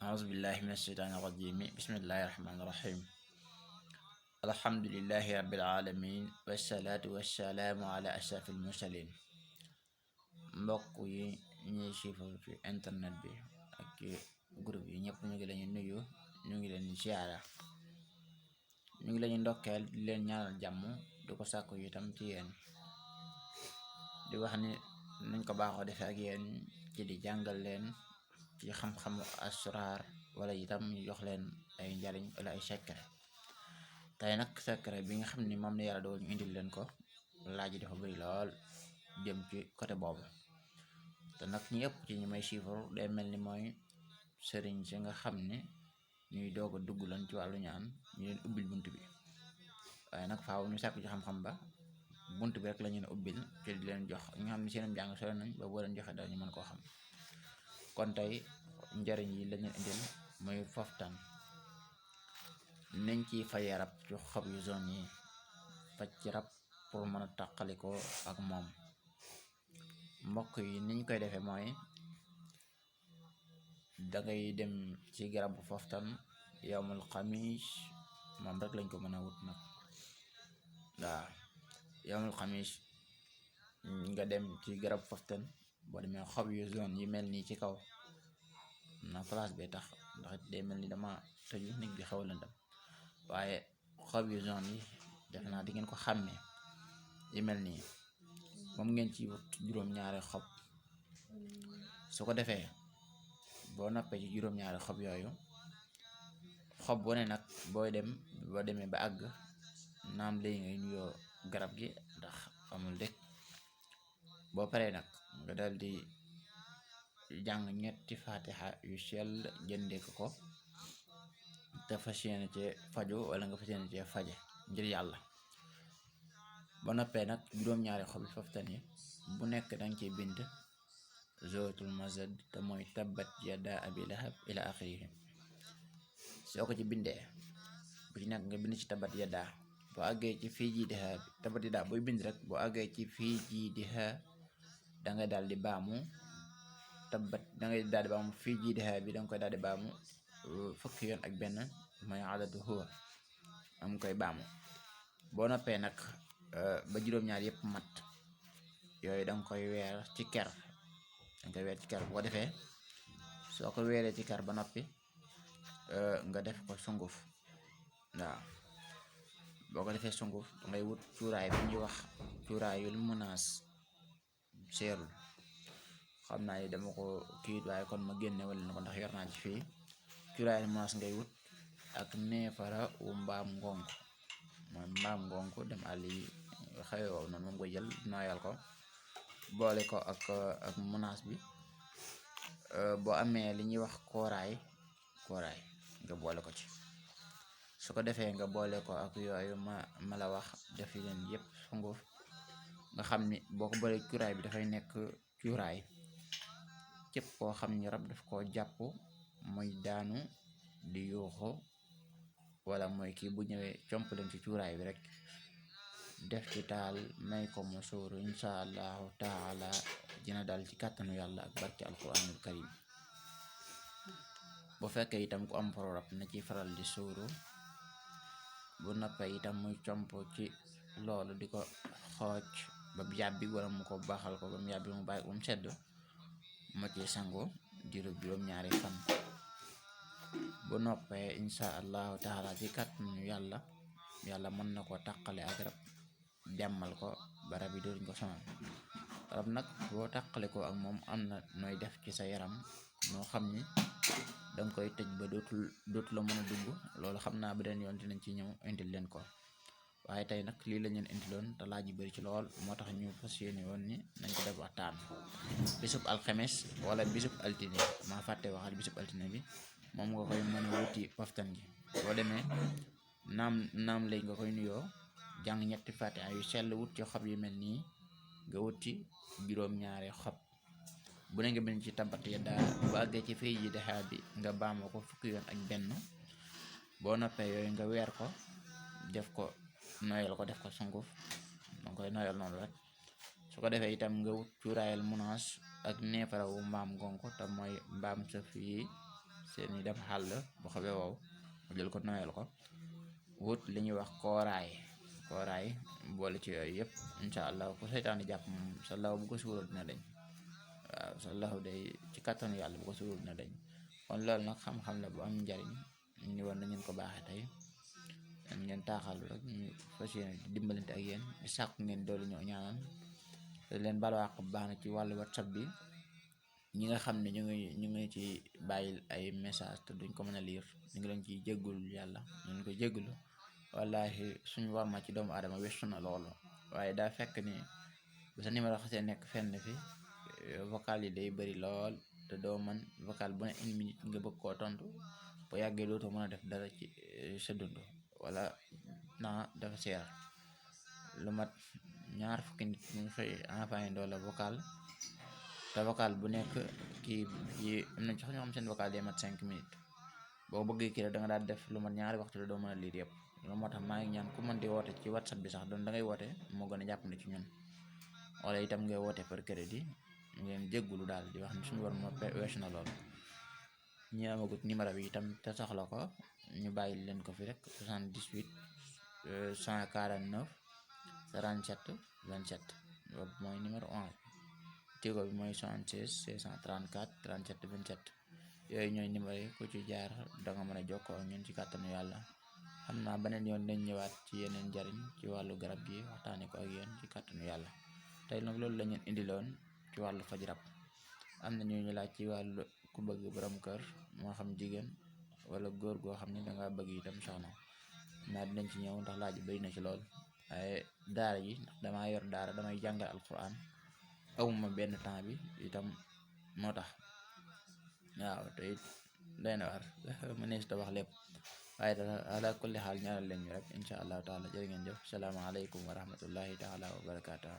أعوذ بالله من الشيطان الرجيم بسم الله الرحمن الرحيم الحمد لله رب العالمين والصلاة والسلام على أشرف المرسلين mbokk yi ñuy suivre ci internet bi ak ci groupe yi ñëpp ñu ngi leen nuyu ñu ngi leen ziara ñu ngi leen ndokkeel di leen ñaanal jàmm di ko sàkku itam ci yéen di wax ni nuñ ko baaxoo defee ak yéen ci di jàngal leen ci xam-xamu asraar wala itam ñu jox leen ay njariñ wala ay secret tey nag secret bi nga xam ni moom la yàlla doon ñu indil leen ko laaj yi dafa bëri lool jëm ci côté boobu te nag ñi ëpp ci ñi may chiffre day mel ni mooy sëriñ si nga xam ne ñuy doog a dugg lan ci wàllu ñaan ñu leen ubbil bunt bi waaye nag faaw ñu sàkku ci xam-xam ba bunt bi rek la ñu ne ubbil ci di leen jox ñi nga xam ne seenam jàng sore nañ ba boo leen joxe daal ñu mën koo xam kon tey njariñ yi lañu indil muy foftan niñ ci fay rab ci xob yu zone yi faj ci rab pour mën a tàqalikoo ak moom mbokk yi niñ koy defee mooy dangay dem ci garabu foftan yowmul xamis moom rek lañ ko mën a wut nag waaw yowmul xamis nga dem ci garab foftan boo demee xob yu zone yi mel nii ci kaw na place bee tax ndax day mel ni dama tëju nit bi xaw a lëndam waaye xob yu zone yi def naa di ngeen ko xàmmee yi mel nii moom ngeen ci wut juróom-ñaari xob su ko defee boo noppee ci juróom-ñaari xob yooyu xob bu ne nag boo demee ba àgg naam léegi ngay nuyoo garab gi ndax amul dëkk boo paree nag nga dal di jàng ñetti fatiha yu sell jëndee ko te fas yéene cee faju wala nga fas yéene cee faje ngir yàlla ba noppee nag juróom-ñaari xobi foftan yi bu nekk danga ciy bind zootul mazad te mooy tabbat yada abi lahab ila axirihi soo ko ci bindee bu ci nekk nga bind ci tabbat yada boo àggee ci fii jii diha tabbat yada booy bind rek boo àggee ci fii jii diha dangay daal di baamu dangay daal di baamu fii jii diha bi danga koy daal di baamu fukki yoon ak benn mooy adadu huwa am koy baamu boo noppee nag ba juróom-ñaar yëpp mat yooyu danga koy weer ci ker boo defee soo ko weeree ci ker ba noppi nga def ko sunguf waaw boo ko defee sunguf dangay wut cuuraay bi ñuy wax cuuraayul munaas seerul xam naa ni dama ko kiit waaye kon ma génne wala na ko ndax yor naa ci fii cuuraayul munaas ngay wut ak neefara wu mbaam ngonk mooy mbaam ngonk dem àll yi xëy wow noonu moom koy jël nooyal ko boole ko ak munaas bi boo amee li ñuy wax kooraay nga boole ko ci su ko defee nga boole ko ak yooyu ma la wax def leen yëpp sunguf nga xam ni boo ko boolee cuuraay bi dafay nekk cuuraay képp koo xam ni rab daf koo jàpp muy daanu di yuuxu wala mooy kii bu ñëwee comp leen ci cuuraay bi rek def ci taal may ko mu suuru insha allahu taala dina dal ci kàttanu yàlla ak barke alquranul karim bu fekkee itam ku am prorab na ci faral di suuru bu noppee itam muy comp ci loolu di ko xooj ba mu yàbbi wala mu ko baaxal ko ba mu yàbbi mu bàyyi ba mu sedd mu ci sangu diiru juróom-ñaari fan bu noppee insha allahu taala ci kàttanu yàlla mën na ko tàqale ak rab jàmmal ko ba rab yi dootuñ ko sonal rab nag boo tàqale ko ak moom am na nooy def ci sa yaram noo xam ni danga koy tëj ba dootu la mën a dugg loolu xam naa beneen yoon dinañ ci ñëw indil leen ko waaye tey nag lii la ñu indiloon te laaj yu bëri ci lool moo tax ñu fas yéene woon ni nañ ko def waxtaan bisub alxames wala bisub altine maa fàtte waxal bisub altine bi moom nga koy mën a wuti paftan gi boo demee naam léegi nga koy nuyoo jàng ñetti fatiha yu sell wut ci xob yu mel nii nga wuti juróom-ñaari xob bu ne nga bind ci tabbat yada bu àggee ci fii ji dexaa bi nga baamoo ko fukki yoon ak benn boo noppee yooyu nga weer ko def ko noyal ko def ko sunguf danga koy noyal noonu rek su ko defee itam nga wut cuuraayal munaas ak neefara wu mbaam gonko te mooy mbaam sëf yi seeni dem xàll bu xawe wow mu jël ko noyal ko wut li ñuy wax kooraay boole ci yooyu yëpp incha allah ku seytaane jàpp moom sa law bu ko suuroo dina dañ waaw sa law day ci kàttanu yàlla bu ko suuroo dina dañ kon loolu nag xam-xam la bu am njariñ ni woon na ngeen ko baaxee tey ngeen taaxalu rek ñu fas yéene di dimbalante ak yéen di sàkku ngeen doolu ñoo ñaanal te leen balwaq bu baax na ci wàllu WhatsApp bi ñi nga xam ne ñu ngi ci bàyyil ay message te duñ ko mën a lire ñu ngi leen ciy jéggul yàlla ñu ngi ko jéggulu wallahi suñu war ma ci doomu aadama weesu na loolu waaye daa fekk ni bu sa numéro xasee nekk fenn fi vocal yi day bëri lool te doo mën vocal bu ne 1 minute nga bëgg koo tontu bu yàggee dootoo mën a def dara ci sa dund wala dafa seer lu mat 20 nit ñu xëy envoyé ndoo la vocal te vocal bu nekk kii yi am nañ sax ñoo xam seen vocal day mat 5 minutes boo bëggee kii la da nga daal def lu mat 2 waxtu la doo mën a lire yëpp loolu moo tax maa ngi ñaan ku mën di woote ci WhatsApp bi sax doon da ngay woote moo gën a jàpp ne ci ñun wala itam ngay woote par crédit ngeen jéggulu daal di wax ni suñu war moo weesu na loolu ñi amagut numéro bi itam te soxla ko ñu bàyyi leen ko fi rek 78 149 37 27 boobu mooy numéro 11 Tigo bi mooy 76 634 37 27 yooyu ñooy numéro yi ku ci jaar danga mën a jokkoo ak ñun ci kàttanu yàlla xam naa beneen yoon dañ ñëwaat ci yeneen njariñ ci wàllu garab gi waxtaane ko ak yéen ci kàttanu yàlla tey nag loolu la ñu indiloon ci wàllu faj rab am na ñu laaj ci wàllu ku bëgg borom kër moo xam jigéen wala góor goo xam ne danga bëgg itam soxna naa dinañ ci ñëw ndax laaj bari na ci lool waaye daara ji ndax damaa yor daara damay jàngal alquran awuma benn temps bi itam moo tax waaw te it doy na war mënees ta wax lépp waaye dara ala kulli xaal ñaanal leen ñu rek incha allahu taala jërë ngeen jëf salaamaaleykum wa rahmatullahi taala wa barakaatuh